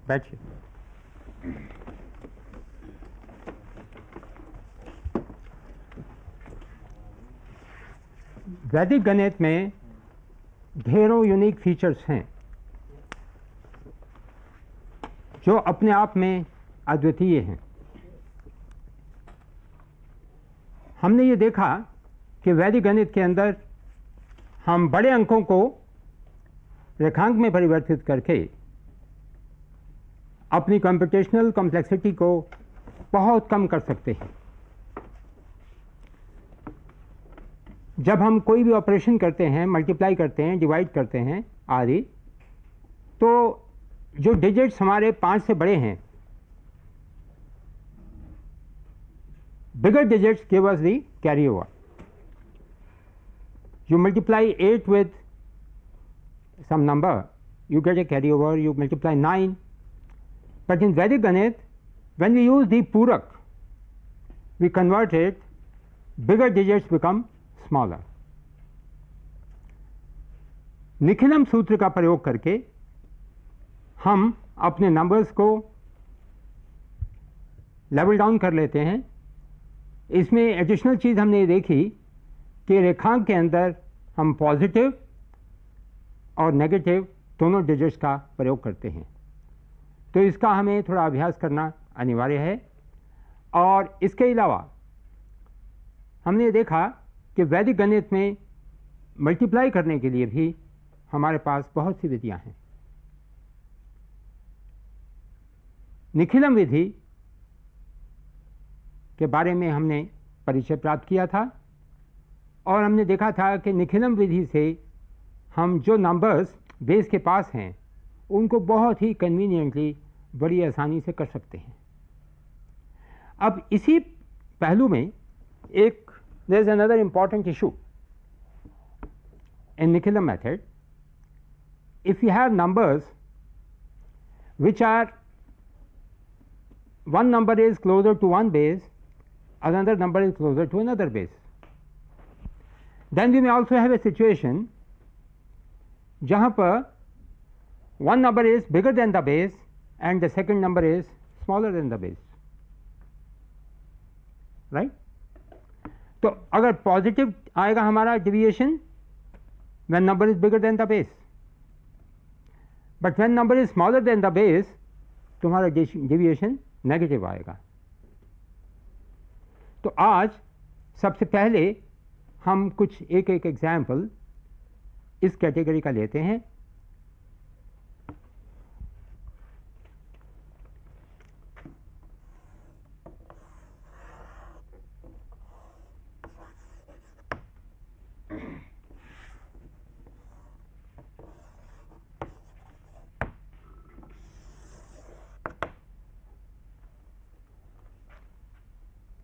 बैठिए। वैदिक गणित में ढेरों यूनिक फीचर्स हैं जो अपने आप में अद्वितीय हैं। हमने ये देखा कि वैदिक गणित के अंदर हम बड़े अंकों को रेखांक में परिवर्तित करके अपनी कंप्यूटेशनल कॉम्प्लेक्सिटी को बहुत कम कर सकते हैं। जब हम कोई भी ऑपरेशन करते हैं, मल्टीप्लाई करते हैं, डिवाइड करते हैं आदि, तो जो डिजिट्स हमारे 5 से बड़े हैं, bigger digits give us the carryover. You multiply 8 with some number, you get a carryover. You multiply 9. But in Vedic Ganit, when we use the Purak, we convert it, bigger digits become smaller. Nikhilam सूत्र का प्रयोग करके हम अपने numbers को level down कर लेते हैं। इसमें एडिशनल चीज़ हमने ये देखी कि रेखांक के अंदर हम पॉजिटिव और नेगेटिव दोनों डिजिट्स का प्रयोग करते हैं, तो इसका हमें थोड़ा अभ्यास करना अनिवार्य है। और इसके अलावा हमने देखा कि वैदिक गणित में मल्टीप्लाई करने के लिए भी हमारे पास बहुत सी विधियां हैं। निखिलम विधि के बारे में हमने परिचय प्राप्त किया था और हमने देखा था कि निखिलम विधि से हम जो नंबर्स बेस के पास हैं उनको बहुत ही कन्वीनियंटली बड़ी आसानी से कर सकते हैं। अब इसी पहलू में एक there is another important issue in Nikhilam method. If you have numbers which are one number is closer to one base, another number is closer to another base, then we may also have a situation जहाँ पर one number is bigger than the base and the second number is smaller than the base, right? तो अगर positive आएगा हमारा deviation when number is bigger than the base, but when number is smaller than the base तुम्हारा deviation negative आएगा। तो आज सबसे पहले हम कुछ एक एग्जाम्पल इस कैटेगरी का लेते हैं।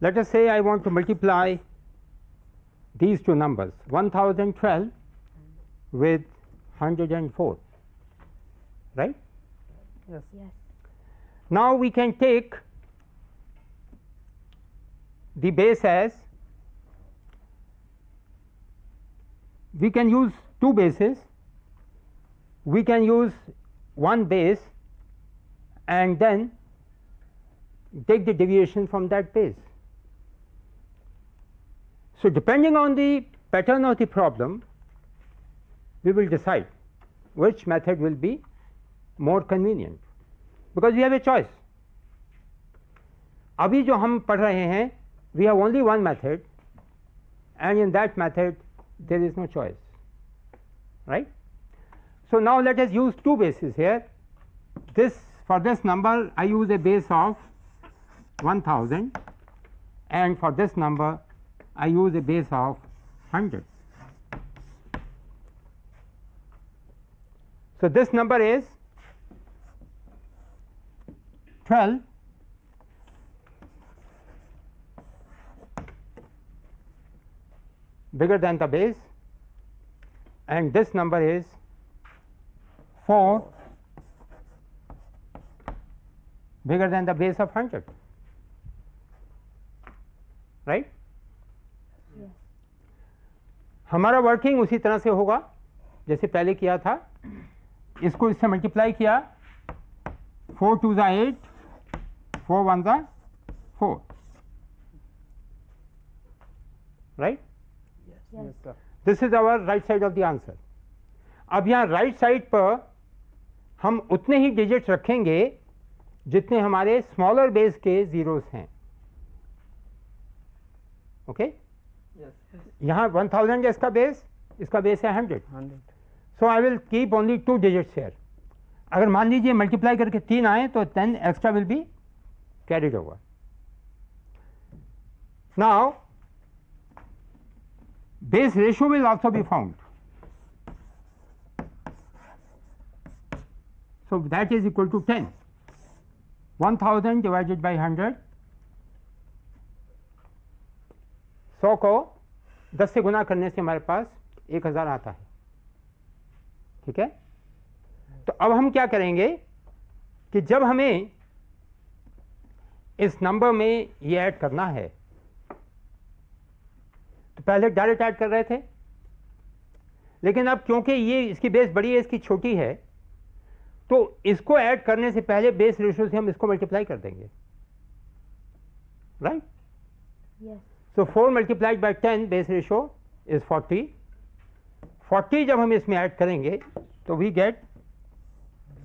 Let us say I want to multiply these two numbers, 1012 with 104, right? Yes. Yes. Now we can take the base as, we can use two bases, we can use one base and then take the deviation from that base. So depending on the pattern of the problem, we will decide which method will be more convenient, because we have a choice. अभी जो हम पढ़ रहे हैं, we have only one method, and in that method there is no choice, right? So now let us use two bases here. For this number I use a base of 1000, and for this number I use a base of 100. So this number is 12 bigger than the base, and this number is 4 bigger than the base of 100, right? Yes. हमारा working उसी तरह से होगा जैसे पहले किया था। इसको इससे मल्टीप्लाई किया 4 2s are 8, 4 1s are 4, right? Yes, sir. This is our right side of the answer. अब यहाँ राइट साइड पर हम उतने ही डिजिट्स रखेंगे जितने हमारे स्मॉलर बेस के जीरोस हैं. ओके यहाँ 1000 है इसका बेस है 100. So I will keep only 2 digits here. अगर मान लीजिए मल्टीप्लाई करके 3 आए तो 10 extra will be carried over. Now base ratio will also be found. So that is equal to 10. 1000 divided by 100. 100 को 10 से गुना करने से हमारे पास 1000 आता है. ठीक है. तो अब हम क्या करेंगे कि जब हमें इस नंबर में ये ऐड करना है तो पहले डायरेक्ट ऐड कर रहे थे, लेकिन अब क्योंकि ये इसकी बेस बड़ी है इसकी छोटी है तो इसको ऐड करने से पहले बेस रेशियो से हम इसको मल्टीप्लाई कर देंगे. Right? So 4 multiplied by 10 base ratio is 40. 40 जब हम इसमें ऐड करेंगे तो we get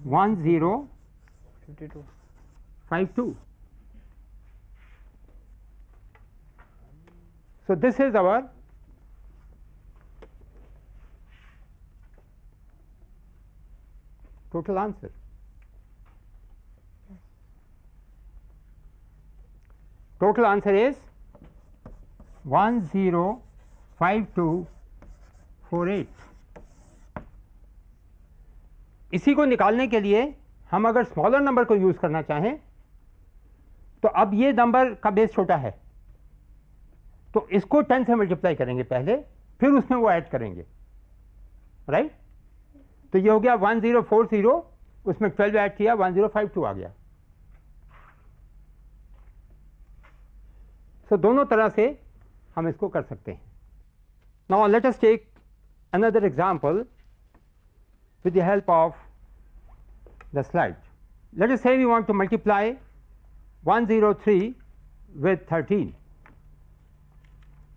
1052. So this is our total answer. Total answer is 105248. इसी को निकालने के लिए हम अगर स्मॉलर नंबर को यूज करना चाहें तो अब ये नंबर का बेस छोटा है तो इसको 10 से मल्टीप्लाई करेंगे पहले, फिर उसमें वो ऐड करेंगे. राइट? तो ये हो गया 1040, उसमें 12 ऐड किया 1052 आ गया. सो दोनों तरह से हम इसको कर सकते हैं. Now let us take another example with the help of the slide. Let us say we want to multiply 103 with 13.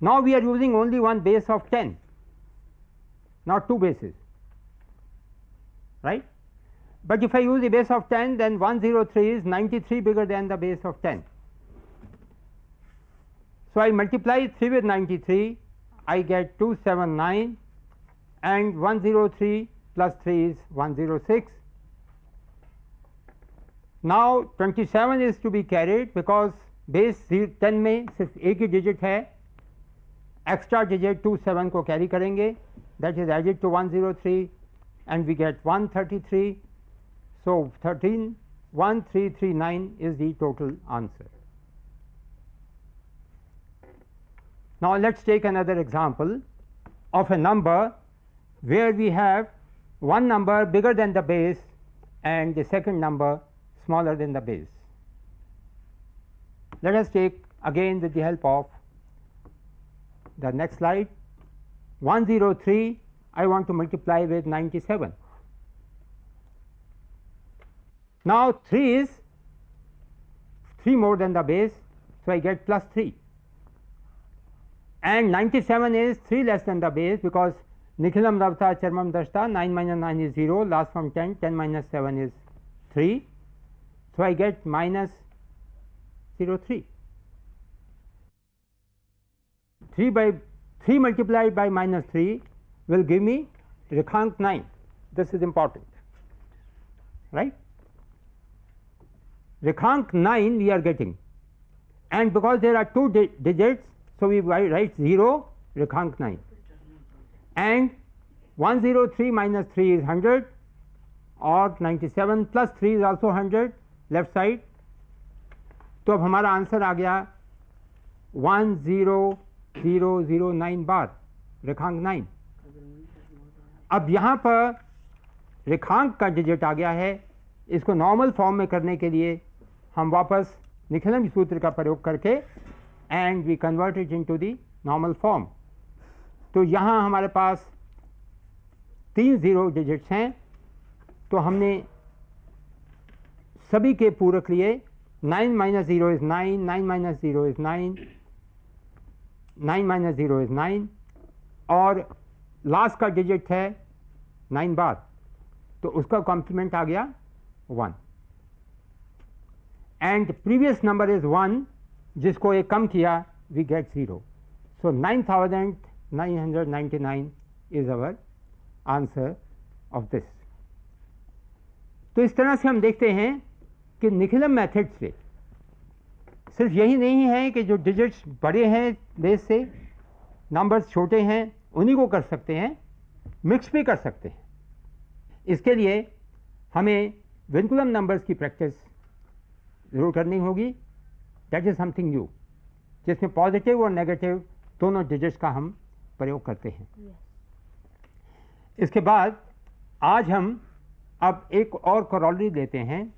Now we are using only one base of 10, not two bases, right? But if I use the base of 10, then 103 is 93 bigger than the base of 10. So I multiply 3 with 93, I get 279, and 103 plus 3 is 106. Now 27 is to be carried because base 10 में सिर्फ एक ही digit है. Extra digit 27 को carry करेंगे, that is added to 103 and we get 133. So 131339 is the total answer. Now let's take another example of a number where we have one number bigger than the base and the second number smaller than the base. Let us take again with the help of the next slide. 103 I want to multiply with 97. Now 3 is 3 more than the base, so I get plus 3, and 97 is 3 less than the base because Nikhilam Ravta Charmam Dashta, 9 minus 9 is 0, last from 10, 10 minus 7 is 3. So I get minus 03. 3 multiplied by minus 3 will give me Rekhank 9. This is important, right? Rekhank 9 we are getting, and because there are two digits, so we write 0 Rekhank 9. And 103 minus 3 is 100, or 97 plus 3 is also 100 left side. तो अब हमारा answer आ गया 10009 बार रेखांक 9. अब यहाँ पर रेखांक का digit आ गया है. इसको नॉर्मल फॉर्म में करने के लिए हम वापस निखिलम सूत्र का प्रयोग करके and we convert it into the normal form. तो यहाँ हमारे पास 3 0 डिजिट्स हैं, तो हमने सभी के पूरक लिए 9 minus 0 is 9, 9 minus 0 is 9, 9 minus 0 is 9 और लास्ट का डिजिट है 9 बार, तो उसका कॉम्प्लीमेंट आ गया 1 एंड प्रीवियस नंबर इज 1 जिसको एक कम किया we get 0. So 9999 is our answer of this. तो इस तरह से हम देखते हैं कि निखिलम मेथड से सिर्फ यही नहीं है कि जो डिजिट्स बड़े हैं बेस से, नंबर्स छोटे हैं, उन्हीं को कर सकते हैं, मिक्स भी कर सकते हैं. इसके लिए हमें विनकुलम नंबर्स की प्रैक्टिस ज़रूर करनी होगी. दैट इज़ समथिंग न्यू, जिसमें पॉजिटिव और नेगेटिव दोनों डिजिट्स का हम प्रयोग करते हैं. इसके बाद आज हम अब एक और कॉरोलरी लेते हैं,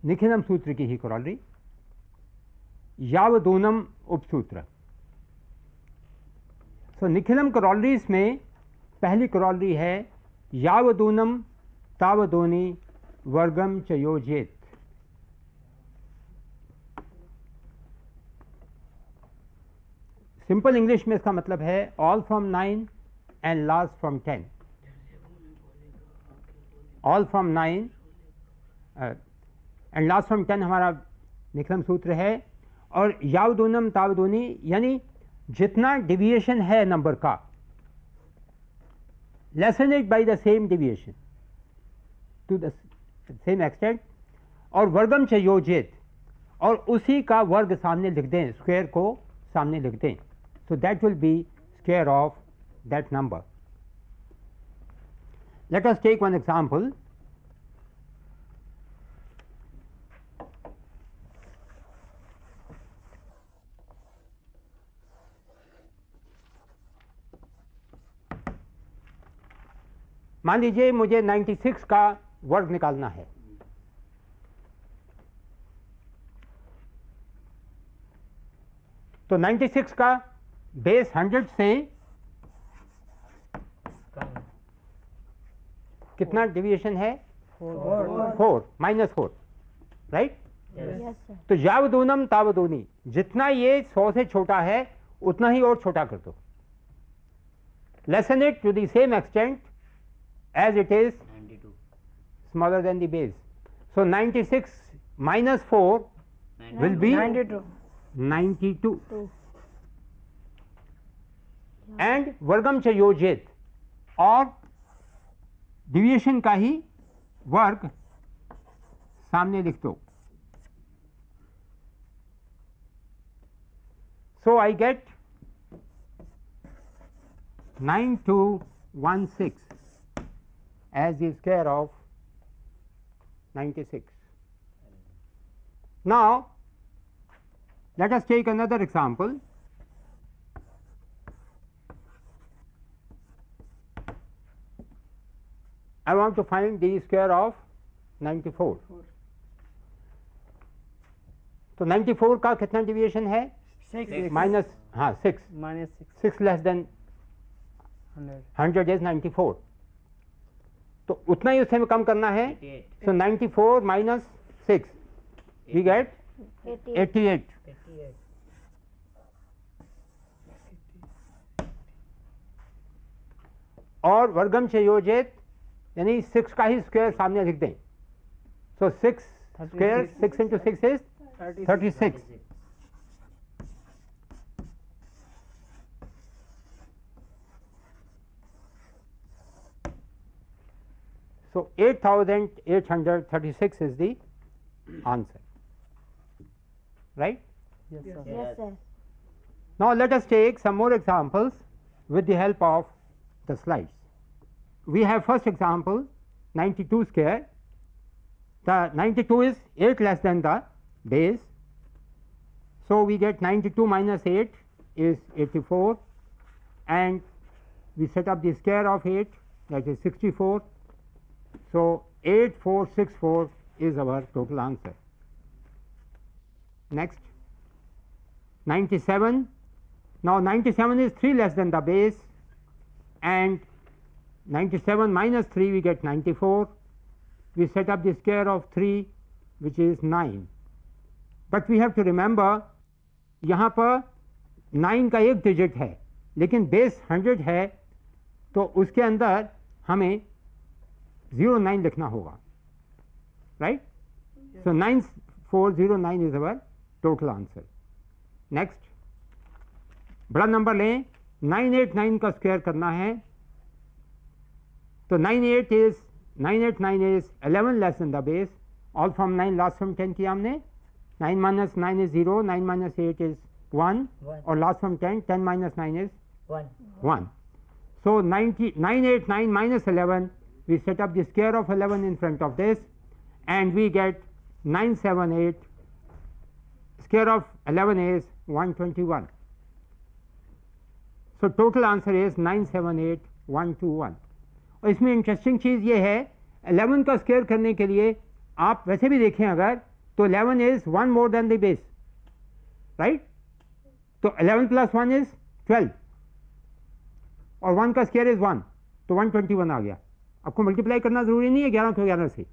निखिलम सूत्र की ही कॉरोलरी, यावदूनम उपसूत्र. सो निखिलम कॉरोलरीज में पहली कॉरोलरी है यावदूनम तावदोनी वर्गम च योजयेत. सिंपल इंग्लिश में इसका मतलब है all from 9 and last from 10. All from 9 and last from 10 हमारा निखिलम सूत्र है. और यावदूनम तावदोनी यानी जितना डिविएशन है नंबर का, lessen it by the same deviation to the same extent. और वर्गम च योजयेत, और उसी का वर्ग सामने लिख दें, स्क्वायर को सामने लिख दें. So that will be square of that number. Let us take one example. मान लीजिए मुझे 96 का वर्ग निकालना है. तो 96 का बेस 100 से कितना डिविएशन है? 4 माइनस 4, राइट? तो यावदूनम तावदोनी, जितना ये 100 से छोटा है उतना ही और छोटा कर दो. Lessen it to the same extent as it is 92 smaller than the base. So 96 minus 4 will be 92. And वर्गम च योजयेत, और डिविएशन का ही वर्ग सामने लिख दो. So I get 9216 as the square of 96. Now let us take another example. I want to find the square of 94. तो 94 का कितना डिविएशन है? 6 माइनस, हाँ 6, minus 6 लेस देन 100 इज 94. तो उतना ही उससे में कम करना है. 88 सो 94 माइनस 6 वी गेट 88. और वर्गम से योजित यानी 6 का ही स्क्वायर सामने लिख दें. सो 6 square 6 into 6 is 36. So 8836 is the answer, right? yes sir. Yes, sir. Now let us take some more examples with the help of the slides. We have first example 92 square. The 92 is 8 less than the base, so we get 92 minus 8 is 84, and we set up the square of 8, that is 64. So 8464 is our total answer. Next 97. Now 97 is 3 less than the base, and 97 minus 3 we get 94. we set up the square of 3 which is 9. But we have to remember यहाँ पर 9 का एक digit है लेकिन base 100 है तो उसके अंदर हमें 09 लिखना होगा, right? So 9409 is our total answer. Next, बड़ा नंबर लें, 989 का स्क्वायर करना है तो 989 is 11 less than the base. All from 9 last from 10 किया हमने. 9 minus 9 is 0, 9 minus 8 is 1, or last from 10, 10 minus 9 is 1. So 989 minus 11, we set up the square of 11 in front of this and we get 978. Square of 11 is 121. So total answer is 978121. और इसमें interesting चीज़ ये है 11 का square करने के लिए आप वैसे भी देखें अगर तो 11 is 1 more than the base, right? तो 11 plus 1 is 12 और 1 का स्क्वायर is 1 तो 121 आ गया. आपको मल्टीप्लाई करना जरूरी नहीं है 11 को 11 से,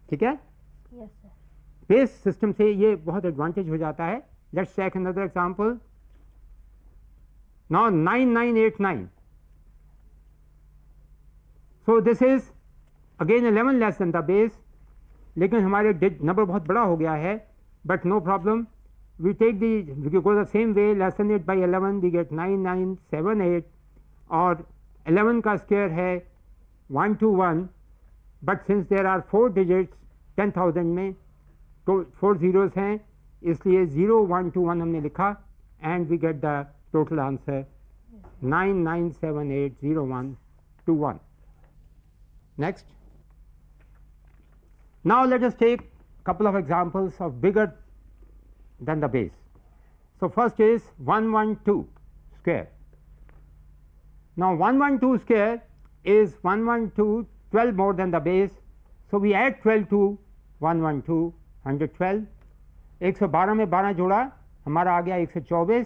ठीक है? Yes, sir. बेस सिस्टम से ये बहुत एडवांटेज हो जाता है. Let's take another example. Now 9989. So this is again 11 less than the base, लेकिन हमारे नंबर बहुत बड़ा हो गया है. But no problem, we take the go the same way, lessen it by 11, we get 9978 और 11 का स्क्वायर है 121. But since there are 4 digits 10,000 में तो 4 जीरोस हैं इसलिए 0121 हमने लिखा and we get the total answer 99780121. Next, now let us take couple of examples of bigger than the base. So first is 112 square. Now 112 square is 112 12 more than the base, so we add 12 to 112, 112. 112 में 12 जोड़ा हमारा आ गया 124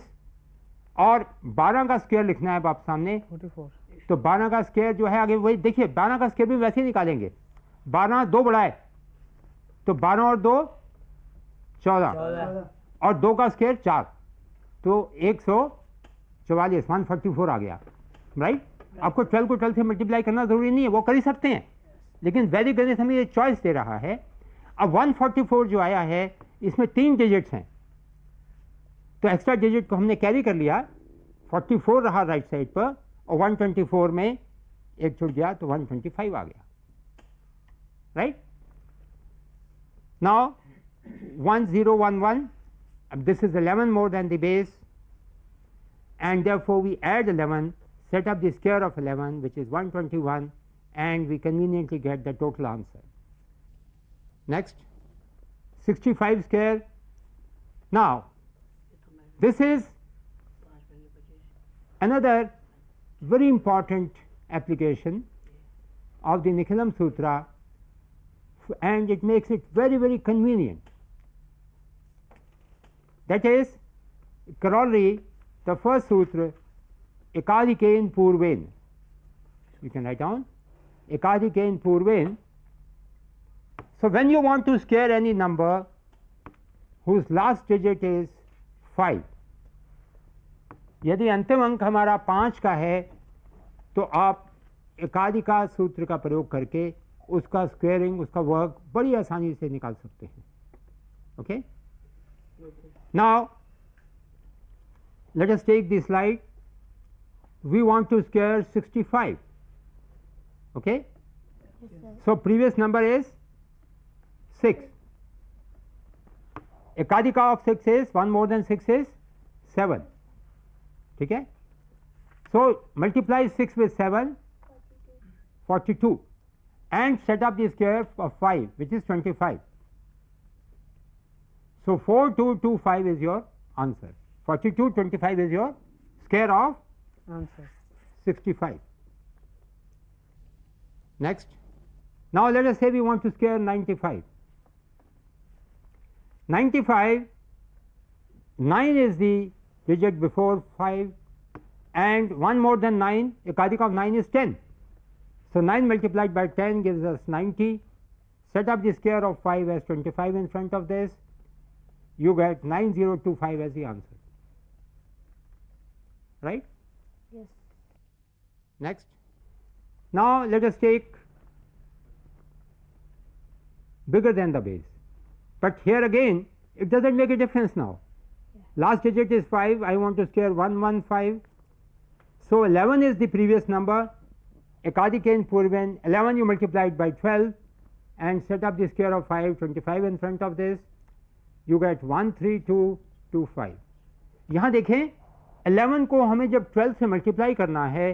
और 12 का square लिखना है अब आप सामने 44. तो 12 का स्क्वायर जो है आगे वही देखिए 12 का स्क्वायर भी वैसे ही निकालेंगे. 12 दो बड़ा है तो 12 और 2 14 और 2 का स्क्वायर 4 तो 144 144 आ गया, राइट? आपको 12 को 12 से मल्टीप्लाई करना जरूरी नहीं है, वो कर ही सकते हैं, लेकिन वैदिक गणित हमें ये चॉइस दे रहा है. अब 144 जो आया है इसमें 3 डिजिट्स हैं तो एक्स्ट्रा डिजिट को हमने कैरी कर लिया. 44 रहा राइट साइड पर और 124 में एक छूट गया तो 125 आ गया, right? Now 1011, this is 11 more than the base and therefore we add 11, set up the square of 11 which is 121 and we conveniently get the total answer. Next, 65 square. Now this is another very important application of the Nikhilam Sutra and it makes it very very convenient. That is corollary, the first sutra ekadikein purven. You can write down ekadikein purven. So when you want to square any number whose last digit is 5, यदि अंतिम अंक हमारा 5 का है तो आप एकादिका सूत्र का प्रयोग करके उसका स्क्वेयरिंग उसका वर्क बड़ी आसानी से निकाल सकते हैं. Okay, now let us take this slide. We want to square 65. Okay, so previous number is 6. एकादिका of 6 is 1 more than 6 is 7. ठीक है, so multiply 6 with 7, 42. And set up the square of 5 which is 25. So 4225 is your answer. 4225 is your square of Answer. 65. Next, now let us say we want to square 95. 95, 9 is the digit before 5 and 1 more than 9, ekadika of 9 is 10. So 9 multiplied by 10 gives us 90. Set up the square of 5 as 25 in front of this. You get 9025 as the answer. Right? Yes. Next. Now let us take bigger than the base. But here again, it doesn't make a difference now. Last digit is 5. I want to square 115. So 11 is the previous number. Ekadikein Purven, 11 you multiplied by 12 and set up the square of 5, 25 in front of this. You get 13225. यहाँ देखें 11 को हमें जब 12 से multiply करना है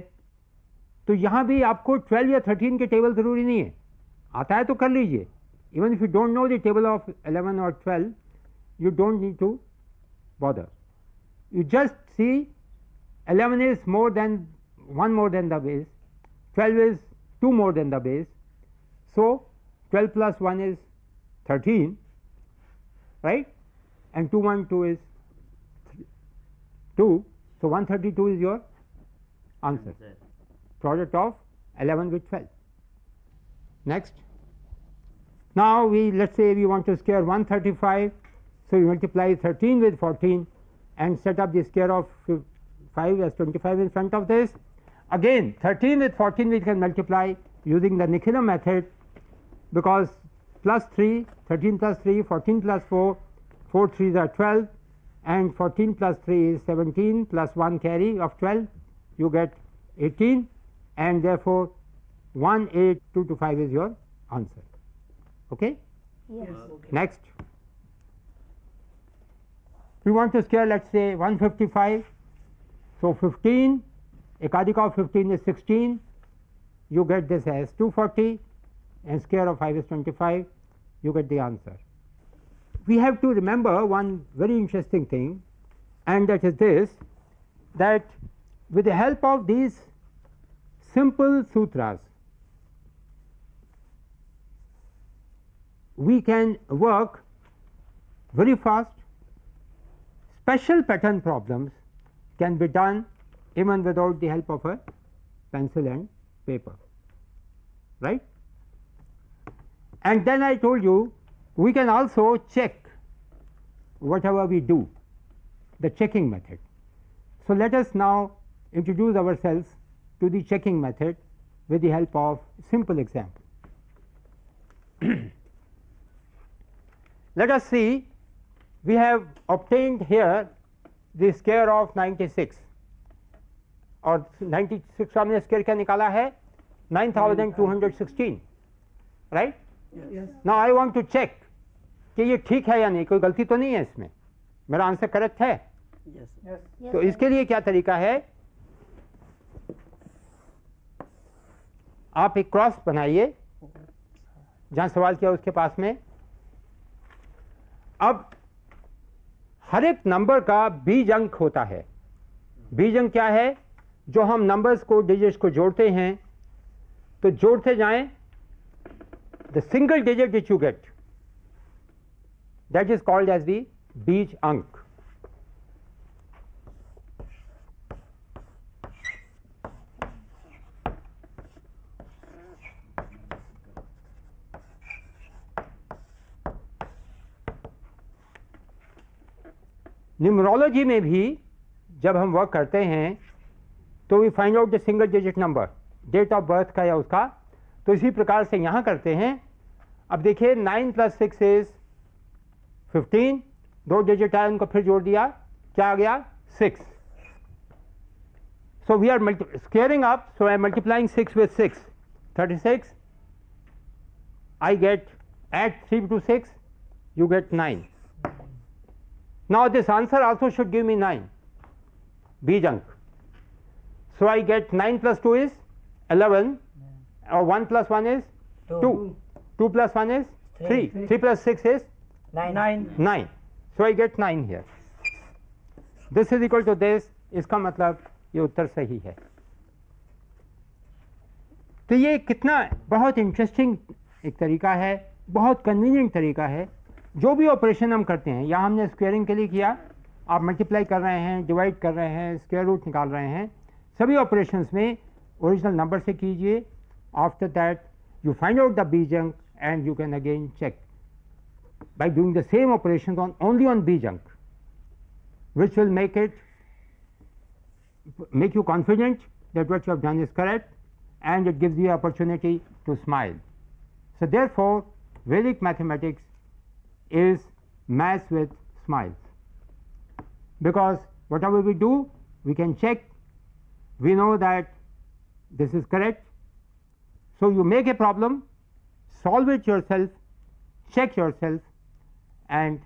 तो यहाँ भी आपको 12 या 13 के टेबल ज़रूरी नहीं है, आता है तो कर लीजिए. Even if you don't know the table of 11 or 12, you don't need to bother. You just see 11 is more than 1 more than the base, 12 is 2 more than the base. So 12 plus 1 is 13, right? And 212 is 2. So 132 is your answer. Product of 11 with 12. Next. Now let's say we want to square 135. So we multiply 13 with 14 and set up the square of 5 as 25 in front of this. Again 13 with 14 we can multiply using the Nichilam method, because plus 3, 13 plus 3, 14 plus 4, 4 3s are 12, and 14 plus 3 is 17 plus 1 carry of 12, you get 18, and therefore 18225 is your answer. Okay? Yes. Okay. Next. We want to square, let's say 155. So 15, Ekadika of 15 is 16. You get this as 240, and square of 5 is 25. You get the answer. We have to remember one very interesting thing, and that is this, that with the help of these simple sutras, we can work very fast. Special pattern problems can be done even without the help of a pencil and paper, right? And then I told you we can also check whatever we do, the checking method. So let us now introduce ourselves to the checking method with the help of simple example. Let us see, we have obtained here the square of 96, और 96 का हमने square क्या निकाला है 9216, right? Yes. Now I want to check कि ये ठीक है या नहीं, कोई गलती तो नहीं है इसमें, मेरा आंसर करेक्ट है. Yes. Yes, तो sir. इसके लिए क्या तरीका है, आप एक क्रॉस बनाइए जहां सवाल किया उसके पास में. अब हर एक नंबर का बीज अंक होता है. बीज अंक क्या है, जो हम नंबर्स को डिजिट्स को जोड़ते हैं, तो जोड़ते जाएं, the single digit which you get, that is called as the बीज अंक. न्यूमरोलॉजी में भी जब हम वर्क करते हैं तो we find out the single digit number, date of birth का या उसका, तो इसी प्रकार से यहाँ करते हैं. अब देखिए 9 + 6 इज 15, दो डिजिट आए उनको फिर जोड़ दिया, क्या आ गया 6. So we are squaring up, so I am multiplying 6 with 6, 36. I get, add 3 to 6, you get 9. Now this answer also should give me 9, बीज अंक. So I get 9 plus 2 is 11, or 1 plus 1 is 2, 2 plus 1 is 3, 3 plus 6 is 9. So I get 9 here. This is equal to this. इसका मतलब ये उत्तर सही है. तो ये कितना बहुत इंटरेस्टिंग एक तरीका है, बहुत कन्वीनियंट तरीका है. जो भी ऑपरेशन हम करते हैं, यहाँ हमने स्क्वेयरिंग के लिए किया, आप मल्टीप्लाई कर रहे हैं, डिवाइड कर रहे हैं, स्क्वायर रूट निकाल रहे हैं, सभी ऑपरेशंस में ओरिजिनल नंबर से कीजिए, After that, you find out the Bijunk and you can again check by doing the same operations only on Bijunk, which will make you confident that what you have done is correct, and it gives you opportunity to smile. So therefore, Vedic mathematics is maths with smiles, because whatever we do, we can check, we know that this is correct. So you make a problem, solve it yourself, check yourself, and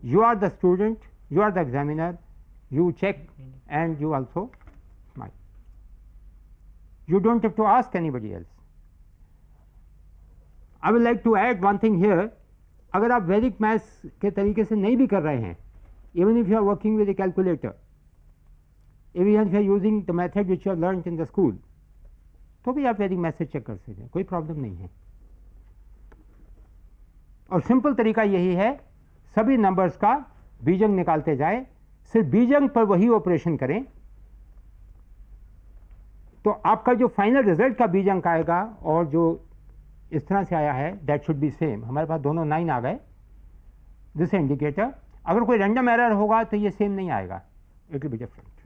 you are the student, you are the examiner, you check and you also smile. You don't have to ask anybody else. I would like to add one thing here. अगर आप वैदिक maths के तरीके से नहीं भी कर रहे हैं, even if you are working with a calculator, even if you are using the method which you have learned in the school, तो भी आप वैदिक मैथ्स से चेक कर सकते हैं, कोई प्रॉब्लम नहीं है. और सिंपल तरीका यही है, सभी नंबर्स का बीजंक निकालते जाए, सिर्फ बीजंक पर वही ऑपरेशन करें, तो आपका जो फाइनल रिजल्ट का बीजंक आएगा और जो इस तरह से आया है, दैट शुड बी सेम. हमारे पास दोनों 9 आ गए, दिस इंडिकेटर. अगर कोई रैंडम एरर होगा तो ये सेम नहीं आएगा, इट विल बी डिफरेंट.